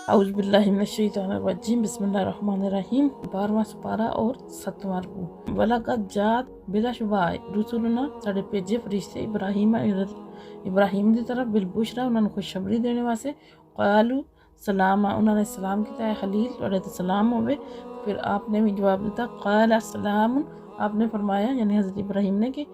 औज़ु बिल्लाहि मिनश शैतानिर रजीम बिस्मिल्लाहिर्रहमानिर्रहीम 12वां सुपारा और 7वां रुकू। वलक़द जात बिलाशुबा रुसुलुना साढ़े भेजे फरिश्ते इब्राहीम दी तरफ बिलबुशरा उन्होंने खुशखबरी देने वास्ते क़ालू सलामा उन्होंने सलाम किया है खलील तुहाडे ते सलाम होवे। फिर आपने भी जवाब दिता क़ाल सलाम आपने फरमाया यानी हज़रत इब्राहीम ने कि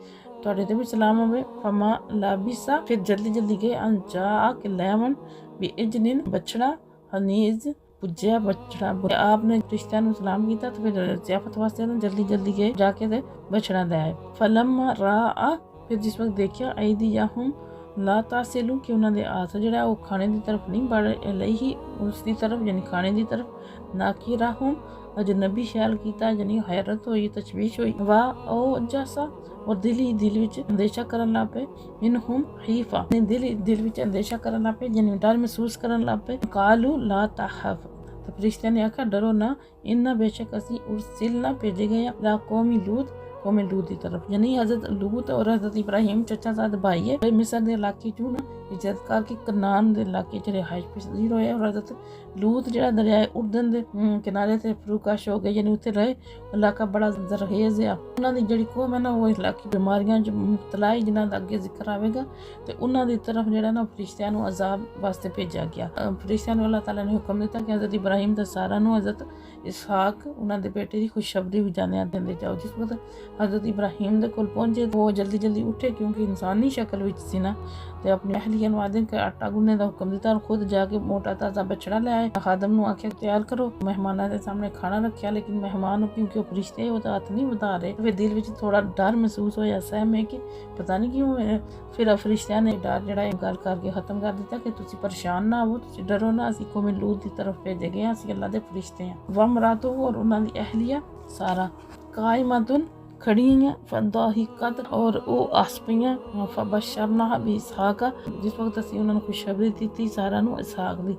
तुहाडे ते भी सलाम होवे। फमा लाबिसा फिर जल्दी जल्दी गए अन जा के लेवन बि इजनिन बछड़ा हनीज पुज्जा बछड़ा आपने रिश्तियां सलाम किया तो फिर ज़ियाफत वास्ते जल्दी जल्दी गए जाके ते बछड़ा ले आए। फलम्मा रा फिर जिस वक्त देखा आईदी याहुम ला तासिलू कि उन्होंने हाथ जड़ा वो खाने की तरफ नहीं बढ़ लई ही उसकी तरफ यानी खाने की तरफ ना कि राहुम अजनबी ख्याल किया यानी हैरत हुई तशवीश हुई वाह ओ जैसा और दिल विच अंदेशा करन लग पे इनहुम खीफा दिल विच अंदेशा करन लग पे यानी डर महसूस करन लग पे कालू ला तहफ तो फरिश्ते ने आखा डरो ना इन्ना बेशक असी उर्सिल ना भेजे गए ला कौमी लूत की तरफ यानी हज़रत लूत और हज़रत इब्राहीम चचा साथ भाई है मिस्र के इलाके चू ना इज्जत करके कनान के इलाके च रिहाइश पसीर होए और हज़रत लूत जो दरियाए उर्दन के किनारे से फरूकाश हो गए यानी उत्थे रहे इलाका बड़ा जरहेज है। उन्होंने जी कौम है ना वो इलाकी बीमारियां मुबतला है जिन्हों का अगे जिक्र आएगा तो उन्होंने तरफ जो ना फरिश्तियां अजाब वास्ते भेजा गया। फरिश्तियां अल्लाह ताला ने हुक्म दिता कि हज़रत इब्राहीम ते सारा हज़रत इसहाक उन्होंने बेटे की खुशखबरी भी जाने देंदे जाओ। जिस वक्त हज़रत इब्राहीम दे कोल पहुंचे वो जल्दी जल्दी उठे क्योंकि इंसानी शक्ल विच सी ना ते अपनी अहलिया वादन के आटा गुन्ने का हुक्म दिता और खुद जाके मोटा ताज़ा बछड़ा ले आए। खादम नूं आख्या तैयार करो मेहमानों के सामने खाना रखा लेकिन मेहमान क्योंकि वो फरिश्ते वो हाथ नहीं बता रहे फिर दिल विच थोड़ा डर महसूस होया सहम है कि पता नहीं क्यों। फिर फरिश्तियां ने डर जड़ा गल करके खत्म कर दिता कि तुसी परेशान ना हो तुसी डरो ना असी कौम लूत की तरफ भेजे गए असी अल्लाह दे फरिश्ते हैं। वमरातो और उन्होंने अहलिया सारा कायमतुन खड़ी हैं फदाहिकत और वो हस पईयां फबशरना भी इसहाक जिस वक्त असी उन्होंने खुशखबरी दी थी सारा नूं इसहाक दी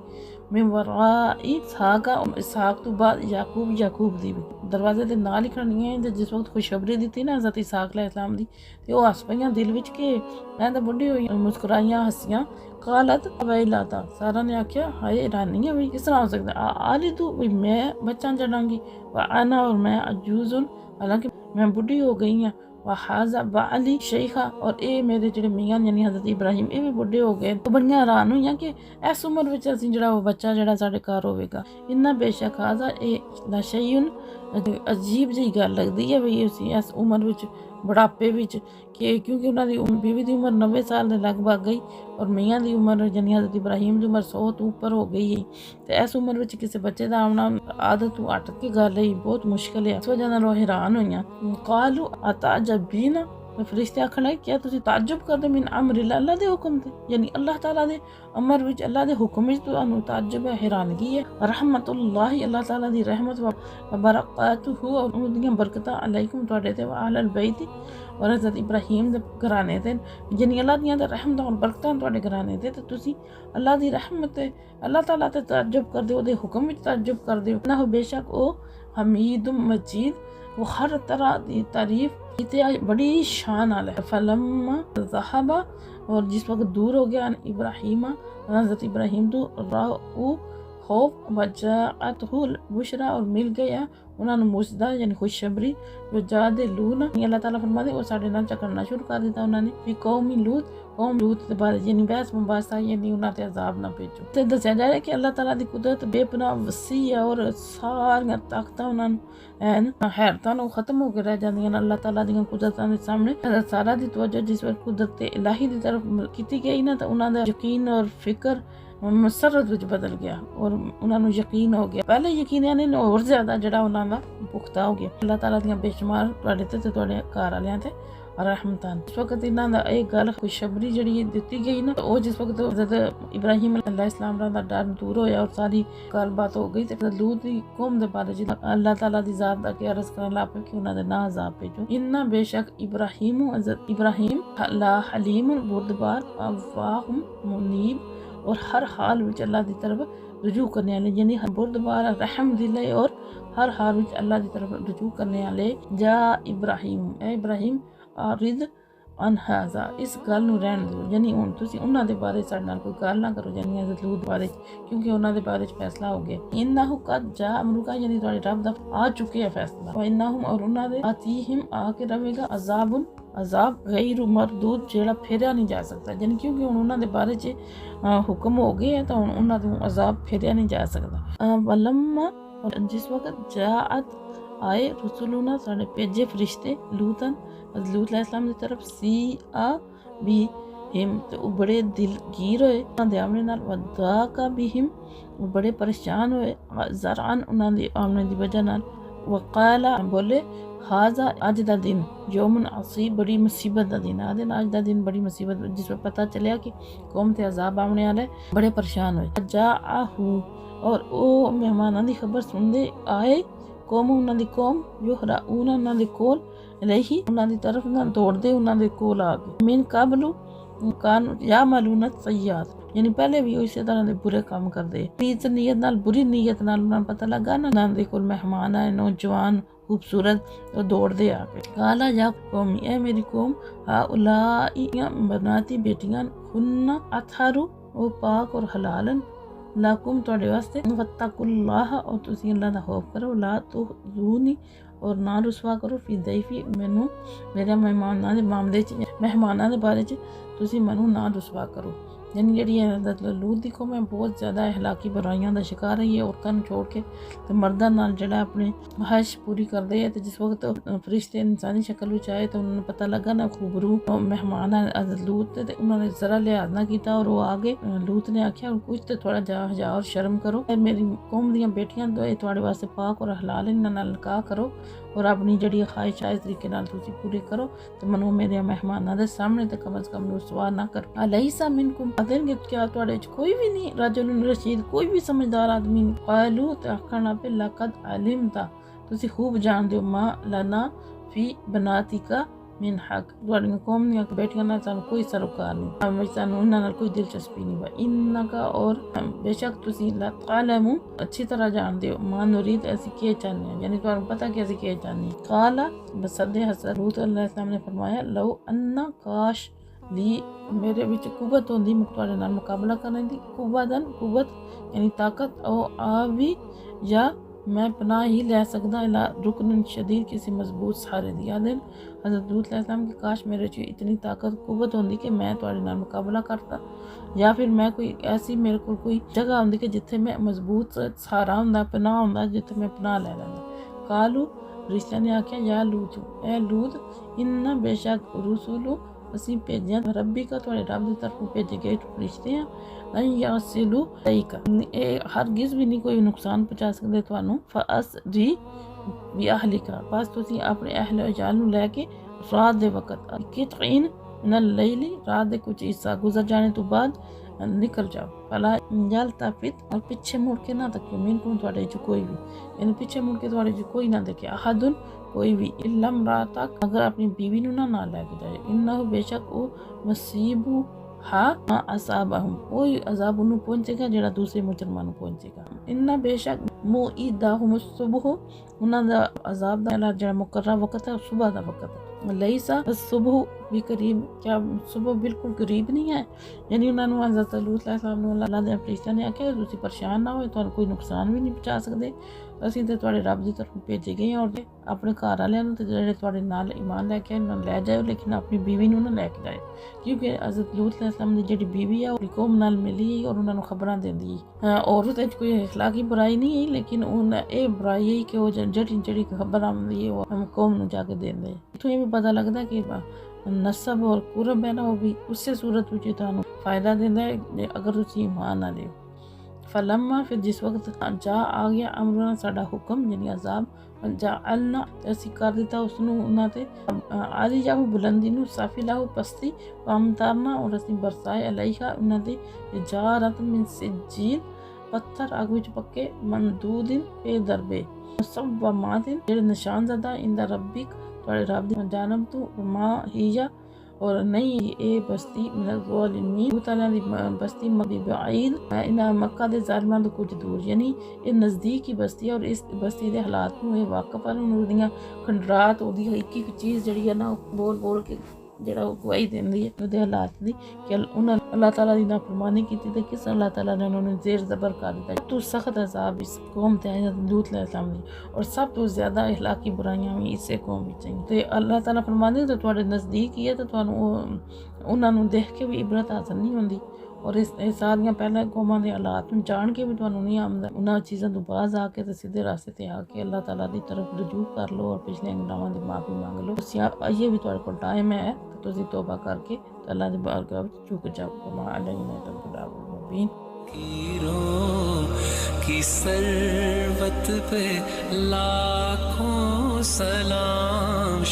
मैं वराई इसहाक तो बाद याकूब दी भी दरवाजे के नाल ही खड़ियां हैं जिस वक्त खुशखबरी दी थी ना हज़रत इसहाक अलैहिस्सलाम दी ते वो हस पईयां दिल विच के मैं तो बुढ़ी हुई मुस्कुराइयां हसियां कालत वैलाता सारा ने आख्या हाय हैरानी है भाई किस तरह हो सकता आली तू भाई मैं बच्चा चढ़ांगी आना और मैं अजूजुन हालांकि मैं बुढ़ी हो गई हाँ वहाजा बाली शेखा और ये मेरे जो मियाँ यानी हज़रत इब्राहीम ये भी बुढ़े हो गए तो बड़ियां हैरान हुई कि इस उम्र में असीं जो वो बच्चा जो साढ़े घर होगा इन्ना बेशक हाजा ये लशयुन अजीब जी गल लगती है भाई उसी इस उम्र में बुढ़ापे कि क्योंकि उन्होंने बीवी की उम्र 90 साल के लगभग गई और मियाँ की उम्र यानी हज़रत इब्राहीम की उम्र 100 तो ऊपर हो गई है। तो इस उम्र में किसी बच्चे का आना आदत तो हट के गल है बहुत मुश्किल है। इस वजह वो हैरान हुई कालू अता जब भी ना फरिश्ते आखन लगे क्या तुसी ताज्जुब करदे मिन अमरिल्लाह अल्लाह दे हुक्म ते यानी अल्लाह ताला दे अमर विच अल्लाह दे हुक्म विच तुहानू ताज्जुब है हैरानगी है। रहमतुल्लाह अल्लाह ताला दी रहमत व बरकातुहू और उनदियां बरकतां अलैकुम तुहाडे ते व अहल बैत और हज़रत इब्राहीम दे घराने ते यानी अल्लाह दियां रहमतां और बरकतां तुहाडे घराने ते तुसी अल्लाह दी रहमत अल्लाह ताला ते ताज्जुब करदे ओदे हुक्म विच ताज्जुब करदे ना हो बेशक ओ हमीदुम मजीद वो हर तरह की तारीफ बड़ी शान आला है। फलम्मा ज़हबा और जिस वक्त दूर हो गया इब्राहीम हज़रत इब्राहीम तो राऊ खौफ वजाअतहुल बुशरा और मिल गया उन्होंने मुजदा यानी खुशखबरी जो जादे लूना अल्लाह ताला फरमाते वो साढ़े नाल चकरना शुरू कर दिता उन्होंने भी कौम लूत के बारे यानी बहस मुबासा यानी उन्होंने अजाब ना भेजो। तो दसिया जा रहा है कि अल्लाह ताला की कुदरत बेपनाह वसी है और सारियां ताकत उन्होंने हैरतां खत्म होकर रह जांदियां अल्लाह ताला दी कुदरतां के सामने। सारा दी तवज्जो जिस वक्त कुदरत इलाही की तरफ की गई ना तो उन्होंने यकीन और फिक्र मसरत विच बदल गया और उन्होंने यकीन हो गया पहले यकीन यानी और ज्यादा जड़ा उन्होंने पुख्ता हो गया। अल्लाह ताला दी बेशुमार तुहाडे ते तुहाडे घर वालियां ते रहमतान। इस वक्त इन्हां दा एक गल खुशखबरी जड़ी दी गई ना वो जिस वक्त हज़रत इब्राहीम अलैहिस्सलाम दा डर दूर होया और सारी गलबात हो गई तो लूत दी कौम दे बारे च अल्लाह ताला दी जात दा के अर्ज करन लग पे कि उन्हां दे ना अजाब भेजो। इन्ना बेशक हज़रत इब्राहीम ला हलीम बुरदबार अवाहुम मुनीब और हर हाल विच अल्लाह की तरफ रुजू करने वाले यानी बुरदबार रहम दिल और हर हाल विच अल्लाह की तरफ रुजू करने वाले जा इब्राहीम ए इब्राहीम आरिद अन हाज़ा इस गल नूं रहण दिओ, यानी हुण तुसीं उन्हां दे बारे साडे नाल कोई गल ना करो, यानी हज़रत लूत बारे, क्योंकि उन्हां दे बारे च फैसला हो गया। इन्नहु कद जा अमरुका, यानी तुहाडे रब दा आ चुके फैसला। व इन्नहुम और उन्हां दे आतीहिम आके रवेगा अज़ाबुन अज़ाब गैर मरदूद, जेड़ा फेरिया नहीं जा सकता, यानी क्योंकि हुण उन्हां दे बारे च हुक्म हो गए है तो हुण उन्हां तों अज़ाब फेरिया नहीं जा सकदा। वलम्मा, और जिस वक्त जाअत आए रसुलुना साढ़े भेजे फरिश्ते लूतन लूत अलैहिस्सलाम की तरफ सी आ भी हिम, तो वो बड़े दिलगीर होए उन्हां दे आमने नाल, वदा का भी हिम वो बड़े परेशान होए ज़रान उन्हां दे आमने दी वजह नाल। वक़ाला बोले हाजा अज दा दिन यौमुन असीब, बड़ी मुसीबत दा दिन आदे अज दा दिन बड़ी मुसीबत, जिसमें पता चलिया कि कौम ते अजाब आने वाला है, बड़े परेशान होए। जा आहू, और ओ मेहमानां दी खबर सुनदे आए कौम उन्हां दी कौम युहरा उन्हां दे कोल रही उन्हां दी तरफ ना दौड़दे उन्हां दे कोल आ गए। मिन काबलू कान या मालूना सयाद, यानी पहले भी इसी तरह दे बुरे काम करदे, नीच नीयत नाल बुरी नीयत नाल उन्हां पता लगा ना उन्हां दे कोल मेहमान आए नौजवान खूबसूरत, तो दौड़दे आ गए। काला या कौमी, ए मेरी कौम, हा उलाई बनाती बेटियां हुन्ना अतहरु ओ पाक और हलालन लाकुम तुहाडे वास्ते, वत्तकुल्लाह और तुसीं अल्लाह दा खौफ करो, ला तुज़ूनी और ना रुसवा करो, फी दैफी मैनू मेरे मेहमानां दे मामले च, मेहमानां दे बारे च तुसीं मैनू ना रुसवा करो। यानी जेह्ड़ी हज़रत लूत दी कौम है बहुत ज़्यादा अखलाकी बुराइयां दा शिकार है, ये औरतां नूं छोड़ के ते मर्दां नाल जेह्ड़ा अपनी ख्वाहिश पूरी करदे है। ते जिस वक्त फरिश्ते इंसानी शक्ल विच आए तो उन्होंने पता लगा ना खूबरू मेहमान है हज़रत लूत ते उन्होंने ज़रा लिहाज ना कीता और वो आ गए। लूत ने आख्या कुछ तो थोड़ा जा और शर्म करो, मेरी कौम दियां बेटियां तुहाडे वास्ते पाक और हलाल, इन्हां नाल निकाह करो और अपनी जेह्ड़ी ख्वाहिश है इस तरीके नाल तुसीं पूरी करो, ते मनो मेरे मेहमानां दे सामने ते कम अज़ कम रुसवा ना करो। अलैसा मिनकुम, देंगे क्या तुहाडे च कोई भी नहीं रजुल रशीद, कोई भी समझदार आदमी नहीं। कालू, ते आखण लग पे लकद अलिमता, तुसीं खूब जानदे हो, मां लना फी बनातिका मिन हक, तुहाडियां कौम दियां बेटियां नाल सानू कोई सरोकार नहीं, सानू इन्हां नाल कोई दिलचस्पी नहीं वा। इन्नका, और बेशक तुसीं ला तालमु अच्छी तरह जानदे हो, मां नुरीद असीं के चाहने हैं, यानी तुहानू पता कि असीं के चाहने हैं। काला बसदे हज़रत लूत अलैहिस्सलाम ने फरमाया लो अन्ना काश ली मेरे विच कुवत होंदी तुहाडे नाल मुकाबला करने दी, कुवत यानी ताकत, और आ भी या मैं पनाह ही लै सकदा इला रुकन शदीद, किसी मजबूत सहारे दी। आदन हज़रत लूत अलैहिस्सलाम की काश मेरे च इतनी ताकत कुवत होंदी कि मैं तुहाडे नाल मुकाबला करता, या फिर मैं कोई ऐसी मेरे को कोई जगह होंदी कि जिथे मैं मजबूत सहारा होंदा, पनाह होंदा, जिथे मैं पनाह लै लैंदा। कालू, रिश्ते ने आख्या या लूत, ए लूत, इन्ना बेशक रुसुलु असीं भेजिया रब्बी का तुहाडे रब दी तरफों भेजे गए फरिश्ते हैं, नहीं यासिलु का हरगिज़ भी नहीं कोई नुकसान पहुंचा सकते तुहानू। फअसरी भी अहलिका, बस तुसीं अपने अहल अजाल नूं लैके रात दे वक्त कितईन मिनल लैली, रात दे कुछ हिस्सा गुजर जाने तो बाद निकल जाओ। फला यल्तफित, और पीछे मुड़ के ना तकियो, मिनकुम तुहाडे च कोई भी, यानी पीछे मुड़ के तुहाडे च कोई ना देखे, अहदुन कोई भी, इल्ला इम्रातक, अगर अपनी बीवी नूं ना लैके जाए, इन्नहु बेशक ओ मसीबू हा मा असाबहुम, कोई अजाब उन्हें पहुंचेगा जेड़ा दूसरे मुसलमानों पहुंचेगा। इन्ना बेशक मुईदाहुम सुबह, उन्हां दा अजाब दा जेड़ा मुकर्रर वक्त है सुबह दा वक्त है। लईसा सुबह भी करीब, क्या सुबह बिल्कुल करीब नहीं है, यानी उन्होंने हज़रत लूत अलैहिस्सलाम नूं अल्लाह दे फरिश्ते ने आख्या तुसीं परेशान ना होए, तुहानू कोई नुकसान भी नहीं पहुंचा सकते, असीं ते तुहाडे रब दी तरफ भेजे गए हैं, और अपने घर वालियां नूं ते जेह्ड़े तुहाडे नाल ईमान लैके आए उन्हां नूं लै जाओ, लेकिन अपनी बीवी नूं ना लैके जाए, क्योंकि हज़रत लूत अलैहिस्सलाम दी जेह्ड़ी बीवी है ओह कौम नाल मिली और उन्हां नूं खबरां देंदी और उहदे च कोई इखलाकी बुराई नहीं है, लेकिन उन एह बुराई है कि ओह जेह्ड़ी खबर आंदी है ओह कौम नूं जाके देंदे। इत्थों एह भी पता लगदा कि नसब और कुरब है ना, वो भी उस सूरत में तुहानू फ़ायदा देंदा है अगर तुसीं ईमान ना लियो। फलम्मा, फिर जिस वक्त जा आ गया अमरुना साडा हुक्म, यानी अजाब, जा अलना असीं कर दिता उसनूं उन्हां ते आली जाहू बुलंदी नूं, साफी लाहू पस्ती, अमतारना और असीं बरसाए अलैहा उन्हां ते जारत मिन सिज्जील, पत्थर अग विच पक्के, मंदूदिन पे दरबे, मुसव्वमातिन जेह्ड़े निशान ज़दा इंदा रब्बिक तुहाडे रब दी जानब तू, मां हिया और नहीं ए बस्ती मिनल ज़ालिमीन, लूतां दी बस्ती बईद, इन्हां मक्का दे ज़ालिमां तो कुछ दूर, यानी ये नज़दीक ही बस्ती है और इस बस्ती दे हालात नूं वाकफ है, उहदियां खंडरात, उहदी एक एक चीज़ जिहड़ी है ना बोल बोल के ਜਿਹੜਾ ਉਹ ਗਵਾਹੀ ਦਿੰਦੀ ਹੈ ਉਹਦੇ ਹਾਲਾਤ ਦੀ ਕਿ ਉਹਨਾਂ अल्लाह ताला की नाफरमानी की तो किस अल्लाह ताला ने उन्होंने जेर ज़बर कर दिता तो सख्त अजाब इस कौम ते आया लूत अलैहिस्सलाम दी और सब तो ज़्यादा इखलाकी बुराइयां भी इसे कौम विच हैं ते अल्लाह ताला फरमांदे तो तुहाडे नज़दीक ही है तो तुहानू उन्होंने देख के भी इबरत हासिल नहीं होंदी और इस सारियां पहले कौमां दे हालात नूं जान के भी तुहानू नहीं आंदा उन्हां चीज़ां तो बाज आके ते सीधे रास्ते ते आके अल्लाह ताला की तरफ रुजू कर लो और पिछले गुनाहां दी माफ़ी मांग लो ये भी तुहाडे कोल टाइम है तो तुसीं तौबा करके अल्लाह दी बारगाह विच झुक जाओ की सरवत पे लाखों सलाम।